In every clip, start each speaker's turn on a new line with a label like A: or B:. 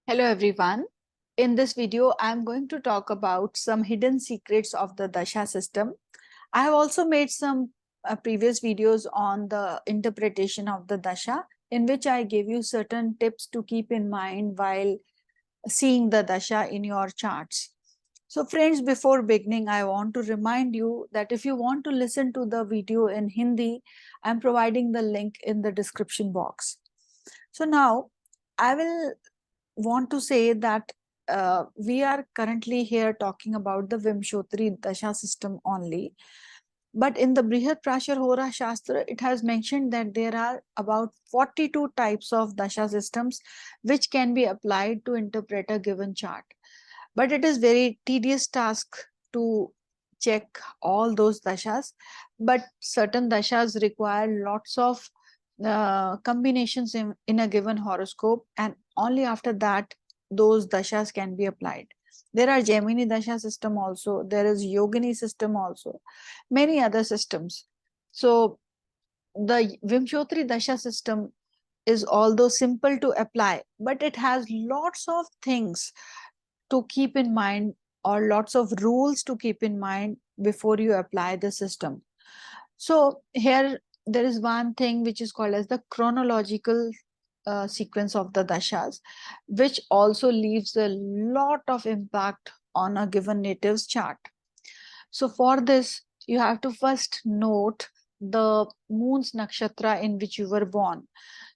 A: Hello everyone. In this video, I am going to talk about some hidden secrets of the Dasha system. I have also made some previous videos on the interpretation of the Dasha, in which I gave you certain tips to keep in mind while seeing the Dasha in your charts. So friends, before beginning, I want to remind you that if you want to listen to the video in Hindi, I am providing the link in the description box. So now I will want to say that we are currently here talking about the Vimshotri Dasha system only. But in the Brihad Prashar Hora Shastra, it has mentioned that there are about 42 types of Dasha systems which can be applied to interpret a given chart. But it is very tedious task to check all those dashas. But certain dashas require lots of combinations in a given horoscope, and only after that those dashas can be applied. There are Gemini dasha system also, there is Yogini system also, many other systems. So the Vimshotri dasha system is although simple to apply, but it has lots of things to keep in mind, or lots of rules to keep in mind before you apply the system. So here there is one thing which is called as the chronological sequence of the dashas, which also leaves a lot of impact on a given native's chart. So for this, you have to first note the moon's nakshatra in which you were born.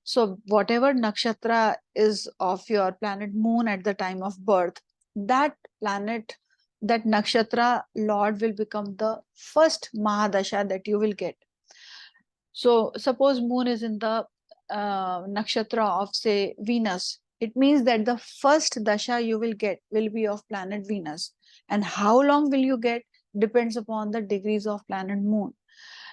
A: So whatever nakshatra is of your planet moon at the time of birth, that planet, that nakshatra lord will become the first mahadasha that you will get. So suppose moon is in the nakshatra of say Venus, it means that the first dasha you will get will be of planet Venus. And how long will you get depends upon the degrees of planet moon.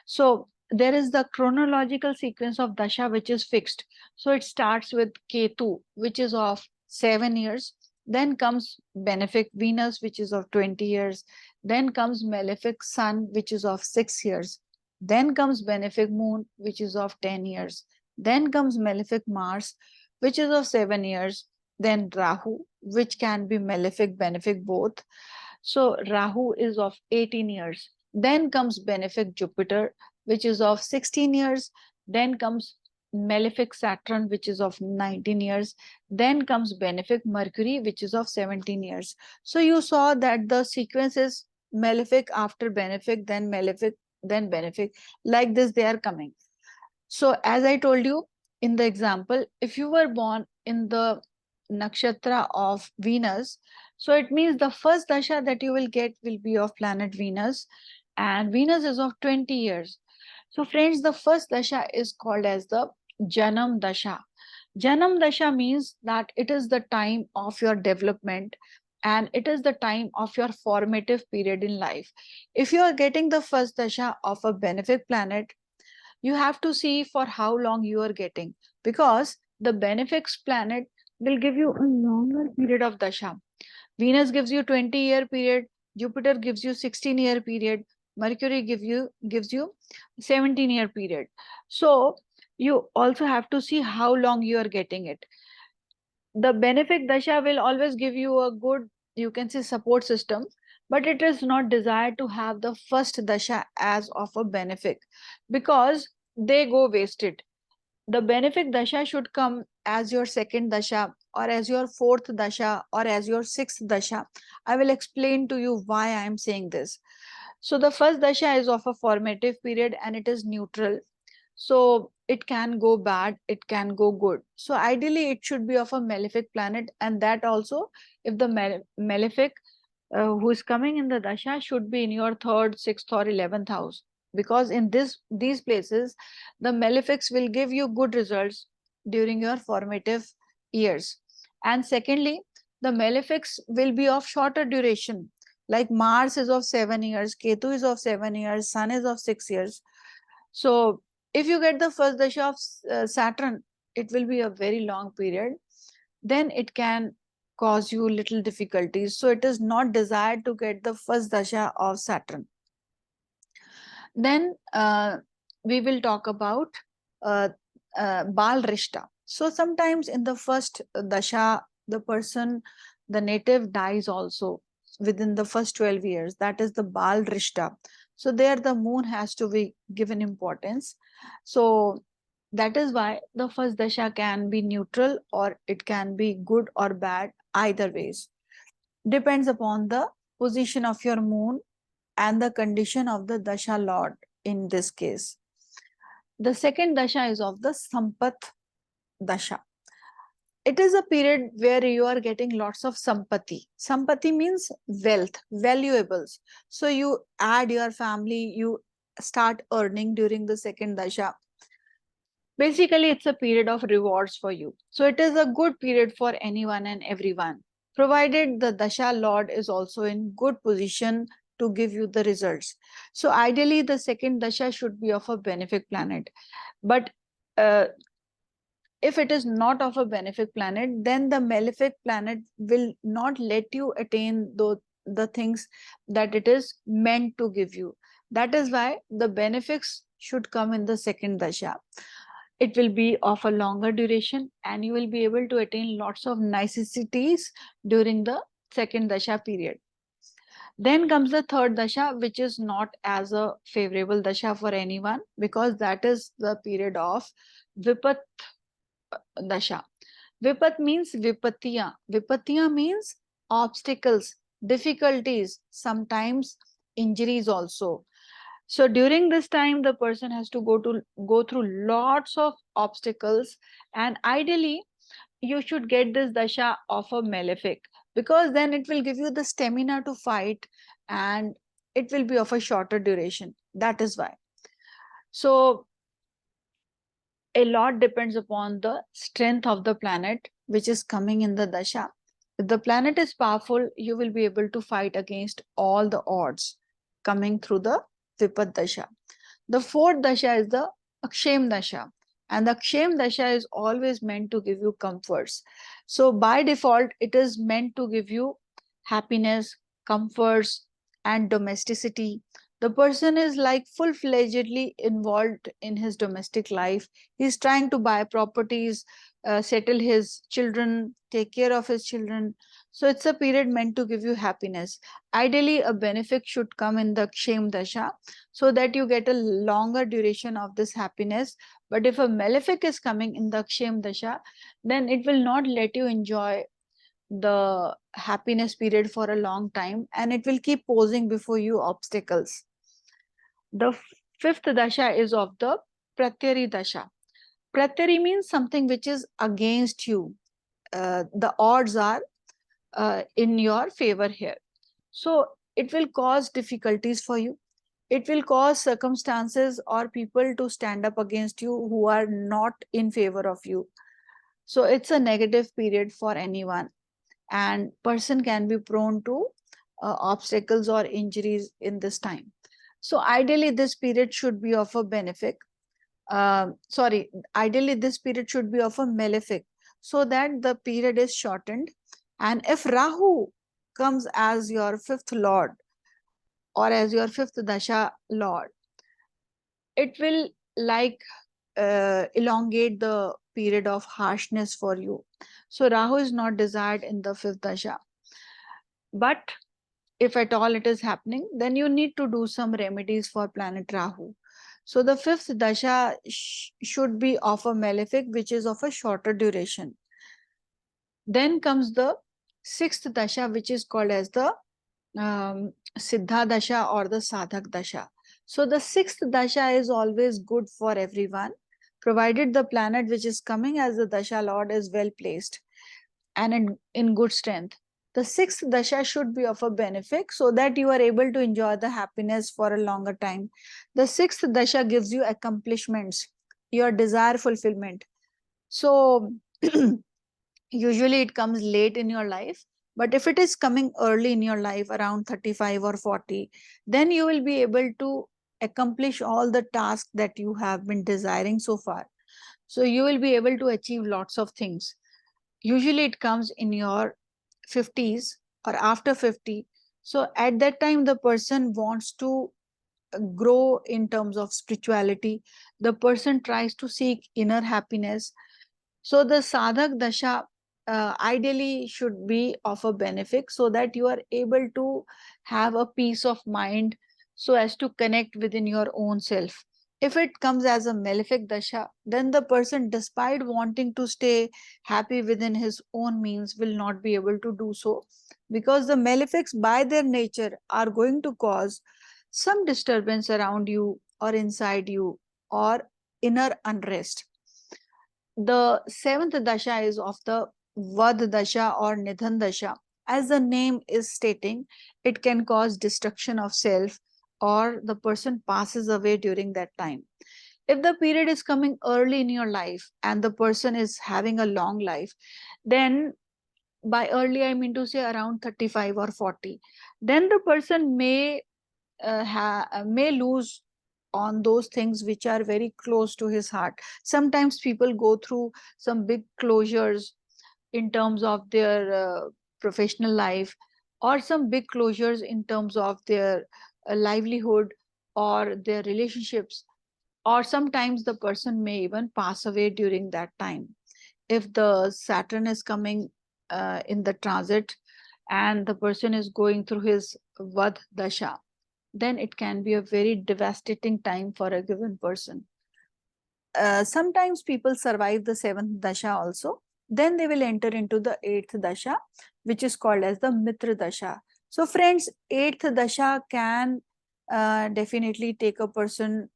A: So there is the chronological sequence of dasha which is fixed. So it starts with Ketu, which is of 7 years. Then comes benefic Venus, which is of 20 years. Then comes malefic Sun, which is of 6 years. Then comes benefic Moon, which is of 10 years. Then comes malefic Mars, which is of 7 years. Then Rahu, which can be malefic, benefic both. So Rahu is of 18 years. Then comes benefic Jupiter, which is of 16 years. Then comes malefic Saturn, which is of 19 years. Then comes benefic Mercury, which is of 17 years. So you saw that the sequence is malefic after benefic, then malefic, then benefic. Like this, they are coming. So as I told you in the example, if you were born in the nakshatra of Venus, so it means the first dasha that you will get will be of planet Venus, and Venus is of 20 years. So friends, the first dasha is called as the Janam Dasha. Janam Dasha means that it is the time of your development, and it is the time of your formative period in life. If you are getting the first dasha of a benefic planet, you have to see for how long you are getting, because the benefic planet will give you a longer period of dasha. Venus gives you 20-year period, Jupiter gives you 16-year period, Mercury gives you 17-year period. So you also have to see how long you are getting it. The benefic dasha will always give you a good, you can say, support system, but it is not desired to have the first dasha as of a benefic, because they go wasted. The benefic dasha should come as your second dasha, or as your fourth dasha, or as your sixth dasha. I will explain to you why I am saying this. So the first dasha is of a formative period and it is neutral. So it can go bad, it can go good. So ideally it should be of a malefic planet, and that also if the malefic who is coming in the dasha should be in your third, sixth or 11th house, because in these places the malefics will give you good results during your formative years. And secondly, the malefics will be of shorter duration, like Mars is of 7 years, Ketu is of 7 years, Sun is of 6 years. So if you get the first dasha of Saturn, it will be a very long period. Then it can cause you little difficulties. So it is not desired to get the first dasha of Saturn. Then we will talk about Bal Rishta. So sometimes in the first dasha, the native dies also within the first 12 years. That is the Bal Rishta. So there the moon has to be given importance. So that is why the first dasha can be neutral or it can be good or bad, either ways. Depends upon the position of your moon and the condition of the dasha lord in this case. The second dasha is of the Sampat dasha. It is a period where you are getting lots of sampati. Sampati means wealth, valuables. So you add your family, you start earning during the second dasha. Basically, it's a period of rewards for you. So it is a good period for anyone and everyone, provided the dasha lord is also in good position to give you the results. So ideally, the second dasha should be of a benefic planet. But uh, if it is not of a benefic planet, then the malefic planet will not let you attain the things that it is meant to give you. That is why the benefics should come in the second dasha. It will be of a longer duration and you will be able to attain lots of niceties during the second dasha period. Then comes the third dasha, which is not as a favorable dasha for anyone, because that is the period of vipat dasha. Vipat means vipatya. Vipatya means obstacles, difficulties, sometimes injuries also. So during this time, the person has to go through lots of obstacles, and ideally, you should get this dasha of a malefic, because then it will give you the stamina to fight, and it will be of a shorter duration. That is why. So a lot depends upon the strength of the planet which is coming in the dasha. If the planet is powerful, you will be able to fight against all the odds coming through the Vipat dasha. The fourth dasha is the Akshem dasha. And the Akshem dasha is always meant to give you comforts. So by default, it is meant to give you happiness, comforts, and domesticity. The person is like full-fledgedly involved in his domestic life. He's trying to buy properties, settle his children, take care of his children. So it's a period meant to give you happiness. Ideally, a benefit should come in the Kshema Dasha so that you get a longer duration of this happiness. But if a malefic is coming in the Kshema Dasha, then it will not let you enjoy the happiness period for a long time, and it will keep posing before you obstacles. The fifth dasha is of the Pratyari dasha. Pratyari means something which is against you. The odds are in your favor here. So it will cause difficulties for you. It will cause circumstances or people to stand up against you who are not in favor of you. So it's a negative period for anyone, and person can be prone to obstacles or injuries in this time. So ideally, this period should be of a benefic. Ideally, this period should be of a malefic, so that the period is shortened. And if Rahu comes as your fifth lord or as your fifth dasha lord, it will like elongate the period of harshness for you. So Rahu is not desired in the fifth dasha. But if at all it is happening, then you need to do some remedies for planet Rahu. So the fifth dasha should be of a malefic, which is of a shorter duration. Then comes the sixth dasha, which is called as the Siddha dasha or the Sadhak dasha. So the sixth dasha is always good for everyone, provided the planet which is coming as the dasha lord is well placed and in good strength. The sixth dasha should be of a benefic, so that you are able to enjoy the happiness for a longer time. The sixth dasha gives you accomplishments, your desire fulfillment. So usually it comes late in your life, but if it is coming early in your life around 35 or 40, then you will be able to accomplish all the tasks that you have been desiring so far. So you will be able to achieve lots of things. Usually it comes in your 50s or after 50. So at that time, the person wants to grow in terms of spirituality. The person tries to seek inner happiness. So the sadhak dasha ideally should be of a benefit, so that you are able to have a peace of mind, so as to connect within your own self. If it comes as a malefic dasha, then the person, despite wanting to stay happy within his own means, will not be able to do so, because the malefics by their nature are going to cause some disturbance around you or inside you, or inner unrest. The seventh dasha is of the Vad dasha or Nidhan dasha. As the name is stating, it can cause destruction of self, or the person passes away during that time. If the period is coming early in your life and the person is having a long life, then by early I mean to say around 35 or 40, then the person may lose on those things which are very close to his heart. Sometimes people go through some big closures in terms of their professional life, or some big closures in terms of their livelihood or their relationships, or sometimes the person may even pass away during that time. If the Saturn is coming in the transit and the person is going through his Vad Dasha, then it can be a very devastating time for a given person. Sometimes people survive the seventh dasha also. Then they will enter into the eighth dasha, which is called as the Mitra dasha. So, friends, eighth dasha can definitely take a person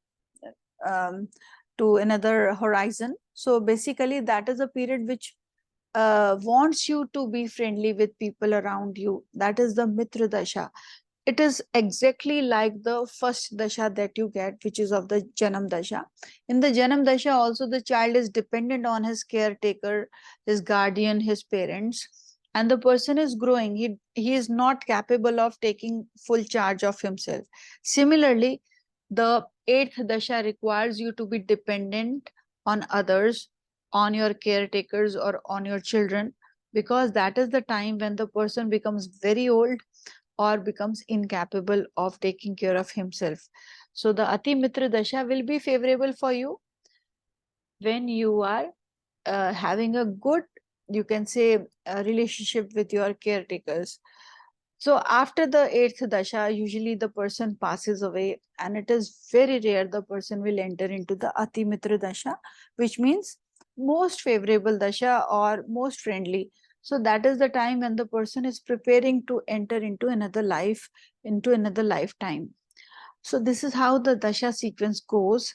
A: to another horizon. So, basically, that is a period which wants you to be friendly with people around you. That is the Mitra dasha. It is exactly like the first dasha that you get, which is of the Janam dasha. In the Janam dasha, also the child is dependent on his caretaker, his guardian, his parents, and the person is growing. He is not capable of taking full charge of himself. Similarly, the eighth dasha requires you to be dependent on others, on your caretakers, or on your children, because that is the time when the person becomes very old or becomes incapable of taking care of himself. So the Ati Mitra Dasha will be favorable for you when you are having a good, you can say, relationship with your caretakers. So after the eighth dasha, usually the person passes away, and it is very rare the person will enter into the Ati Mitra dasha, which means most favorable dasha or most friendly. So that is the time when the person is preparing to enter into another life, into another lifetime. So this is how the dasha sequence goes.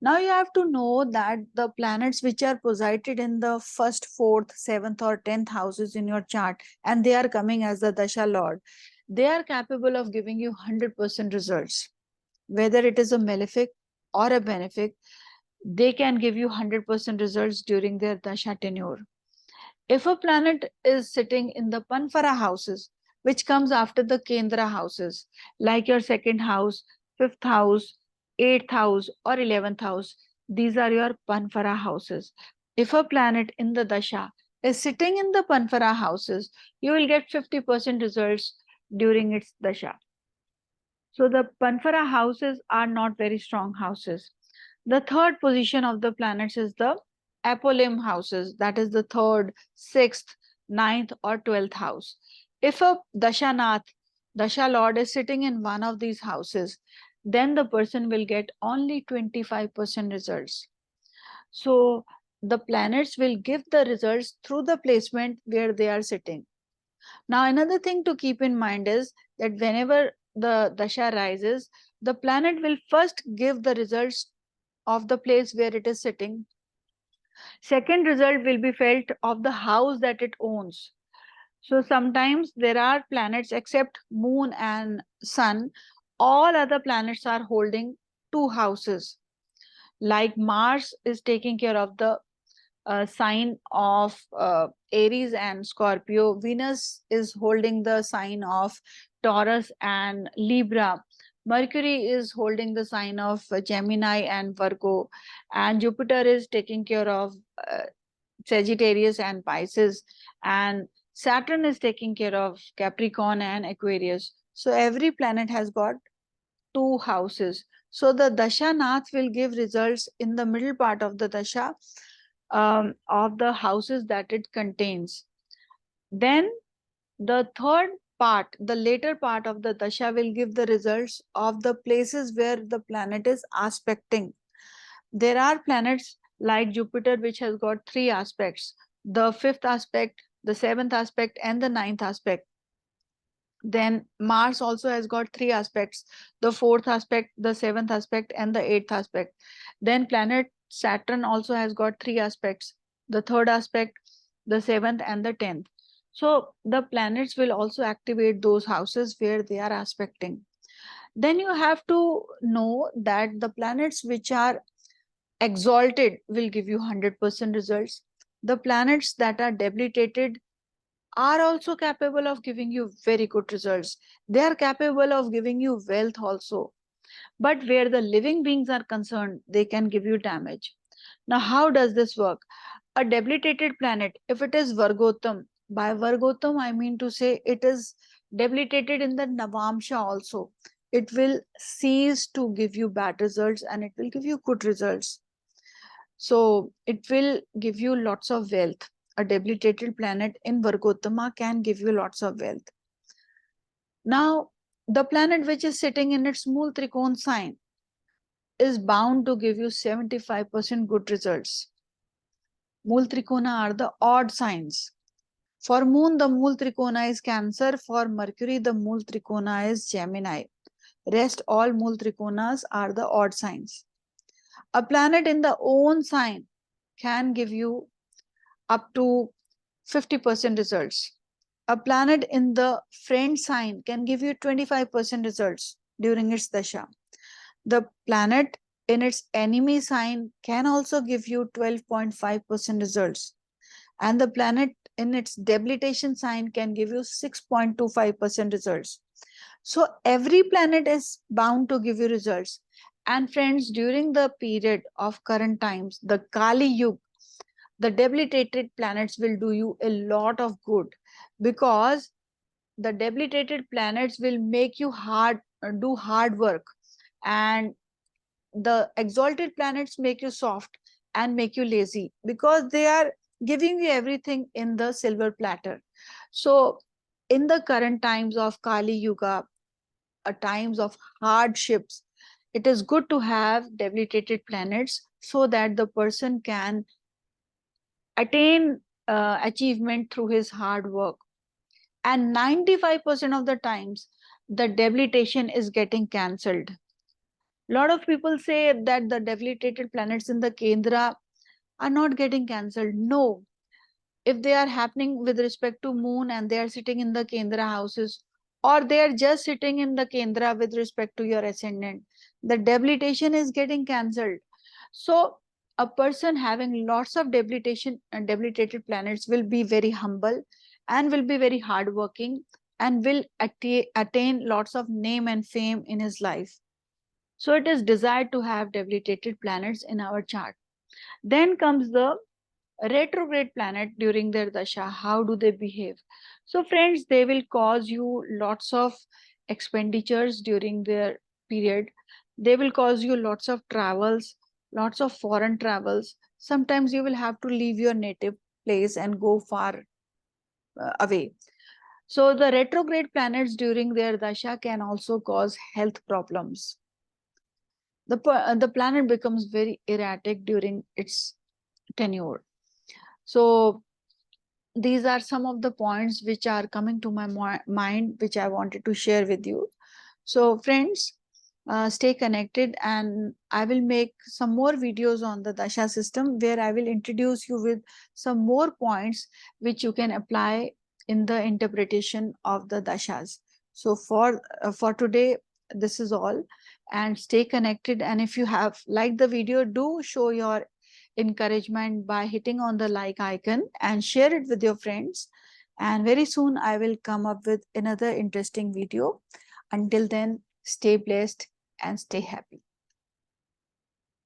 A: Now you have to know that the planets which are posited in the first, fourth, seventh, or 10th houses in your chart, and they are coming as the Dasha Lord, they are capable of giving you 100% results. Whether it is a malefic or a benefic, they can give you 100% results during their Dasha tenure. If a planet is sitting in the Panfara houses, which comes after the Kendra houses, like your second house, fifth house, eighth house, or 11th house, these are your Panfara houses. If a planet in the Dasha is sitting in the Panfara houses, you will get 50% results during its Dasha. So the Panfara houses are not very strong houses. The third position of the planets is the apolim houses, that is the third, sixth, ninth, or 12th house. If a Dashanath, Dasha Lord, is sitting in one of these houses, then the person will get only 25% results. So the planets will give the results through the placement where they are sitting. Now, another thing to keep in mind is that whenever the Dasha rises, the planet will first give the results of the place where it is sitting. Second result will be felt of the house that it owns. So sometimes there are planets except moon and sun, all other planets are holding two houses. Like Mars is taking care of the sign of Aries and Scorpio. Venus is holding the sign of Taurus and Libra. Mercury is holding the sign of Gemini and Virgo, and Jupiter is taking care of Sagittarius and Pisces, and Saturn is taking care of Capricorn and Aquarius. So every planet has got two houses. So the Dasha Nath will give results in the middle part of the Dasha, of the houses that it contains. Then the third part, the later part of the dasha, will give the results of the places where the planet is aspecting. There are planets like Jupiter, which has got three aspects: the fifth aspect, the seventh aspect, and the ninth aspect. Then Mars also has got three aspects: the fourth aspect, the seventh aspect, and the eighth aspect. Then planet Saturn also has got three aspects: the third aspect, the seventh, and the 10th. So the planets will also activate those houses where they are aspecting. Then you have to know that the planets which are exalted will give you 100% results. The planets that are debilitated are also capable of giving you very good results. They are capable of giving you wealth also. But where the living beings are concerned, they can give you damage. Now, how does this work? A debilitated planet, if it is Vargotam, by Vargotam, I mean to say it is debilitated in the Navamsha also. It will cease to give you bad results and it will give you good results. So it will give you lots of wealth. A debilitated planet in Vargotama can give you lots of wealth. Now, the planet which is sitting in its Mool Trikon sign is bound to give you 75% good results. Mool Trikona are the odd signs. For Moon, the Mool Trikona is Cancer. For Mercury, the Mool Trikona is Gemini. Rest all Mool Trikonas are the odd signs. A planet in the own sign can give you up to 50% results. A planet in the friend sign can give you 25% results during its dasha. The planet in its enemy sign can also give you 12.5% results. And the planet in its debilitation sign can give you 6.25% results. So every planet is bound to give you results. And friends, during the period of current times, the Kali Yuga, the debilitated planets will do you a lot of good, because the debilitated planets will make you do hard work, and the exalted planets make you soft and make you lazy, because they are giving you everything in the silver platter. So in the current times of Kali Yuga, times of hardships, it is good to have debilitated planets so that the person can attain achievement through his hard work. And 95% of the times, the debilitation is getting cancelled. A lot of people say that the debilitated planets in the Kendra are not getting cancelled. No, if they are happening with respect to Moon and they are sitting in the Kendra houses, or they are just sitting in the Kendra with respect to your ascendant, the debilitation is getting cancelled. So a person having lots of debilitation and debilitated planets will be very humble and will be very hardworking and will attain lots of name and fame in his life. So it is desired to have debilitated planets in our chart. Then comes the retrograde planet during their dasha. How do they behave? So friends, they will cause you lots of expenditures during their period. They will cause you lots of travels, lots of foreign travels. Sometimes you will have to leave your native place and go far away. So the retrograde planets during their dasha can also cause health problems. The planet becomes very erratic during its tenure. So these are some of the points which are coming to my mind, which I wanted to share with you. So friends, stay connected, and I will make some more videos on the Dasha system where I will introduce you with some more points which you can apply in the interpretation of the Dashas. So for today, this is all, and stay connected. And if you have liked the video, do show your encouragement by hitting on the like icon and share it with your friends. And very soon I will come up with another interesting video. Until then, stay blessed and stay happy.